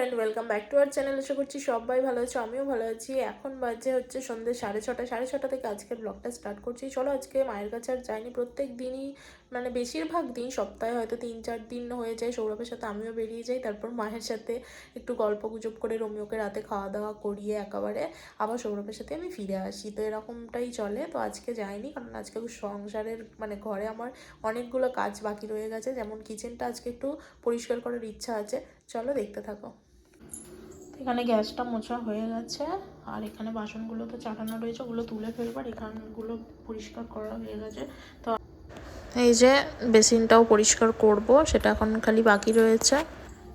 And welcome back to our channel. আশা করছি সবাই ভালো আছো, আমিও ভালো আছি। এখন বাজে হচ্ছে সন্ধ্যে 6:30। 6:30 থেকে আজকের ব্লগটা স্টার্ট করছি। চলো, আজকে মায়ের কাছে আর যাইনি। প্রত্যেক দিনই মানে বেশিরভাগ দিন, সপ্তাহে হয়তো 3-4 দিন হয়ে যায়, সৌরভের সাথে আমিও বেরিয়ে যাই। তারপর মায়ের সাথে একটু গল্প গুজব করে রোমিওকে রাতে খাওয়া দাওয়া করিয়ে একেবারে আবার সৌরভের সাথে আমি ফিরে আসি। তো এরকমটাই চলে। তো আজকে যাইনি, কারণ আজকে সংসারের মানে ঘরে আমার অনেকগুলো কাজ বাকি রয়ে গেছে। যেমন কিচেনটা আজকে একটু পরিষ্কার করার ইচ্ছা আছে। চলো, দেখতে থাকো। এখানে গ্যাসটা মোছা হয়ে গেছে, আর এখানে বাসনগুলো তো চাটানো রয়েছে, ওগুলো তুলে ফেলবার। এখানগুলো পরিষ্কার করা হয়ে গেছে। তো এই যে বেসিনটাও পরিষ্কার করব, সেটা এখন খালি বাকি রয়েছে।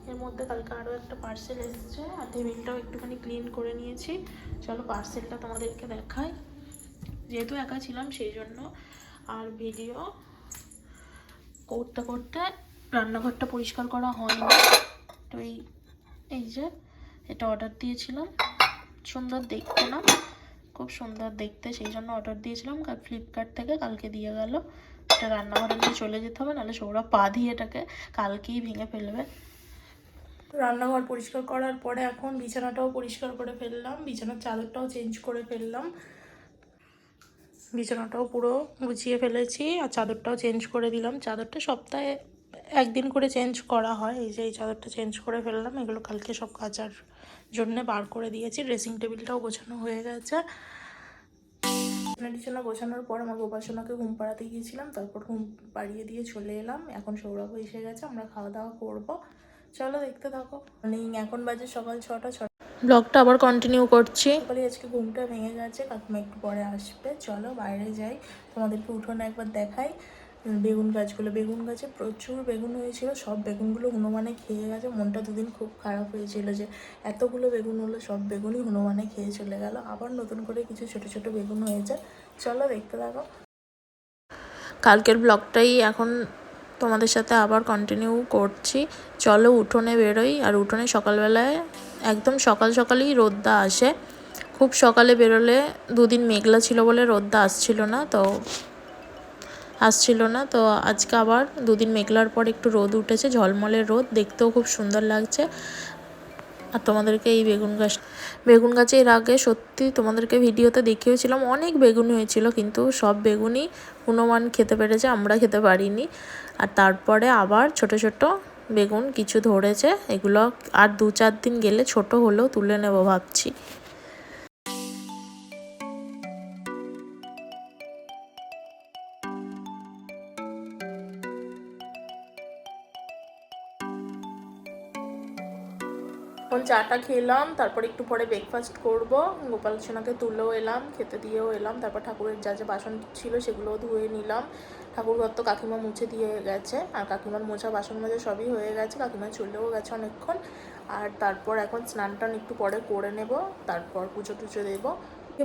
এর মধ্যে কালকে আরও একটা পার্সেল এসেছে, আর টেবিলটাও একটুখানি ক্লিন করে নিয়েছি। চলো পার্সেলটা তোমাদেরকে দেখাই। যেহেতু একা ছিলাম সেই জন্য আর ভিডিও করতে করতে রান্নাঘরটা পরিষ্কার করা হয়নি। তো এই যে এটা অর্ডার দিয়েছিলাম, সুন্দর দেখতে না, খুব সুন্দর দেখতে, সেই জন্য অর্ডার দিয়েছিলাম ফ্লিপকার্ট থেকে। কালকে দিয়ে গেল। এটা রান্নাঘরে নিয়ে চলে যেতে হবে, নাহলে সৌরভ পা দিয়ে এটাকে কালকেই ভেঙে ফেলবে। রান্নাঘর পরিষ্কার করার পরে এখন বিছানাটাও পরিষ্কার করে ফেললাম, বিছানার চাদরটাও চেঞ্জ করে ফেললাম। বিছানাটাও পুরো গুছিয়ে ফেলেছি, আর চাদরটাও চেঞ্জ করে দিলাম। চাদরটা সপ্তাহে একদিন করে চেঞ্জ করা হয়। এই যে এই চাদরটা চেঞ্জ করে ফেললাম। এগুলো কালকে সব কাচার জন্য বার করে দিয়েছি। ড্রেসিং টেবিলটাও গোছানো হয়ে গেছে। বিছানা গোছানোর পর আমার উপাসনাকে ঘুম পাড়াতে গিয়েছিলাম, তারপর ঘুম পাড়িয়ে দিয়ে চলে এলাম। এখন সৌরভ এসে গেছে, আমরা খাওয়া দাওয়া করবো। চলো, দেখতে থাকো। এখন বাজে সকাল 6টা। ব্লগটা আবার কন্টিনিউ করছি। সকালে আজকে ঘুমটা ভেঙে গেছে, কাকিমা একটু পরে আসবে। চলো বাইরে যাই, তোমাদেরকে উঠোনে একবার দেখাই। বেগুন গাছে প্রচুর বেগুন হয়েছিল। সব বেগুনগুলো হনুমানে খেয়ে গেছে। মনটা দুদিন খুব খারাপ হয়েছিল যে এতগুলো বেগুন হলো, সব বেগুনই হনুমানে খেয়ে চলে গেল। আবার নতুন করে কিছু ছোট ছোট বেগুন হয়েছে। চলো, দেখতে থাকো। কালকের ব্লগটাই এখন তোমাদের সাথে আবার কন্টিনিউ করছি। চলো উঠোনে বেরোই। আর উঠোনে সকালবেলায় একদম সকালই রোদটা আসে। খুব সকালে বেরোলে, দুদিন মেঘলা ছিল বলে রোদটা আসছিল না। তো আজকে আবার দুদিন মেঘলার পর একটু রোদ উঠেছে, ঝলমলে রোদ, দেখতেও খুব সুন্দর লাগছে। আর তোমাদেরকে এই বেগুন গাছে এর আগে সত্যি তোমাদেরকে ভিডিওতে দেখিয়েছিলাম, অনেক বেগুন হয়েছিল, কিন্তু সব বেগুনই হনুমান খেতে পেরেছে, আমরা খেতে পারিনি। আর তারপরে আবার ছোট ছোট বেগুন কিছু ধরেছে। এগুলো আর 2-4 দিন গেলে ছোট হলেও তুলে নেব ভাবছি। এখন চাটা খেলাম, তারপর একটু পরে ব্রেকফাস্ট করব। গোপাল সোনাকে তুলেও এলাম, খেতে দিয়েও এলাম। তারপর ঠাকুরের যা যা বাসন ছিল সেগুলোও ধুয়ে নিলাম। ঠাকুর ঘর তো কাকিমা মুছে দিয়ে গেছে, আর কাকিমার মোছা বাসন মাজা সবই হয়ে গেছে। কাকিমা চলেও গেছে অনেকক্ষণ। আর তারপর এখন স্নান টান একটু পরে করে নেব, তারপর পুজো টুজো দেবো।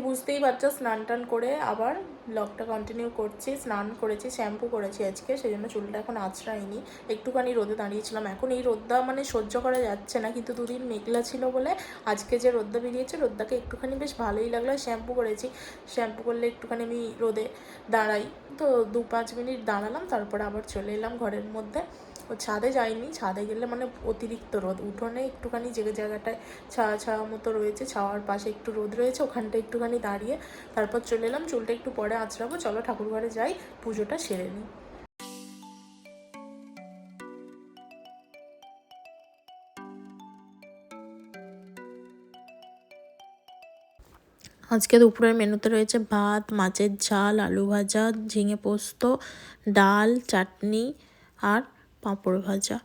বুঝতেই পারছো, স্নান টান করে আবার ব্লগটা কন্টিনিউ করছি। স্নান করেছি, শ্যাম্পু করেছি আজকে, সেই জন্য চুলটা এখন আঁচড়াইনি। একটুখানি রোদে দাঁড়িয়েছিলাম। এখন এই রোদটা মানে সহ্য করা যাচ্ছে না, কিন্তু দুদিন মেঘলা ছিল বলে আজকে যে রোদটা বেরিয়েছে, রোদটাকে একটুখানি বেশ ভালোই লাগলো। শ্যাম্পু করেছি, শ্যাম্পু করলে একটুখানি আমি রোদে দাঁড়াই, তো 2-5 মিনিট দাঁড়ালাম, তারপরে আবার চলে এলাম ঘরের মধ্যে। ও ছাদে যাইনি, ছাদে গেলে মানে অতিরিক্ত রোদ। উঠোনে একটুখানি যে জায়গাটায় ছাওয়া মতো রয়েছে, ছাওয়ার পাশে একটু রোদ রয়েছে, ওখানটা একটুখানি দাঁড়িয়ে তারপর চলে এলাম। চুলটা একটু পরে আঁচড়াবো। চলো ঠাকুর ঘরে যাই, পুজোটা সেরে নিই। আজকে দুপুরের মেনুতে রয়েছে ভাত, মাছের ঝাল, আলু ভাজা, ঝিঙে পোস্ত, ডাল, চাটনি আর পাঁপড় ভাজা।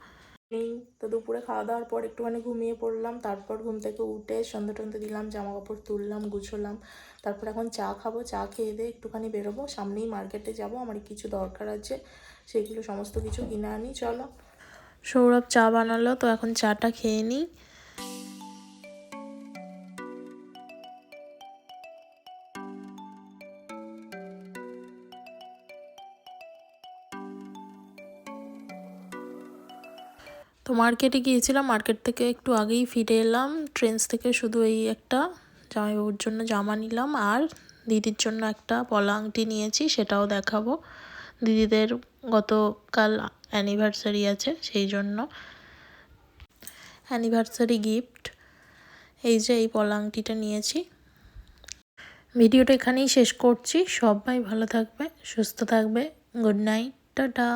তো দুপুরে খাওয়া দাওয়ার পর একটুখানি ঘুমিয়ে পড়লাম। তারপর ঘুম থেকে উঠে সন্ধ্যে টন্ধে দিলাম, জামা কাপড় তুললাম, গুছোলাম। তারপর এখন চা খাবো। চা খেয়ে দিয়ে একটুখানি বেরোবো, সামনেই মার্কেটে যাব, আমার কিছু দরকার আছে, সেগুলো সমস্ত কিছু কিনে আনি। চলো। সৌরভ চা বানালো, তো এখন চাটা খেয়ে নিই। তো মার্কেটে গিয়েছিলাম, মার্কেট থেকে একটু আগেই ফিরে এলাম। ট্রেন্ডস থেকে শুধু এই একটা জামাইবাবুর জন্য জামা নিলাম, আর দিদির জন্য একটা পলা আংটি নিয়েছি, সেটাও দেখাবো। দিদিদের গতকাল অ্যানিভার্সারি আছে, সেই জন্য। Anniversary gift. এই যে এই পলা আংটিটা নিয়েছি। ভিডিওটা এখানেই শেষ করছি। সবাই ভালো থাকবে, সুস্থ থাকবে। Good night, tata.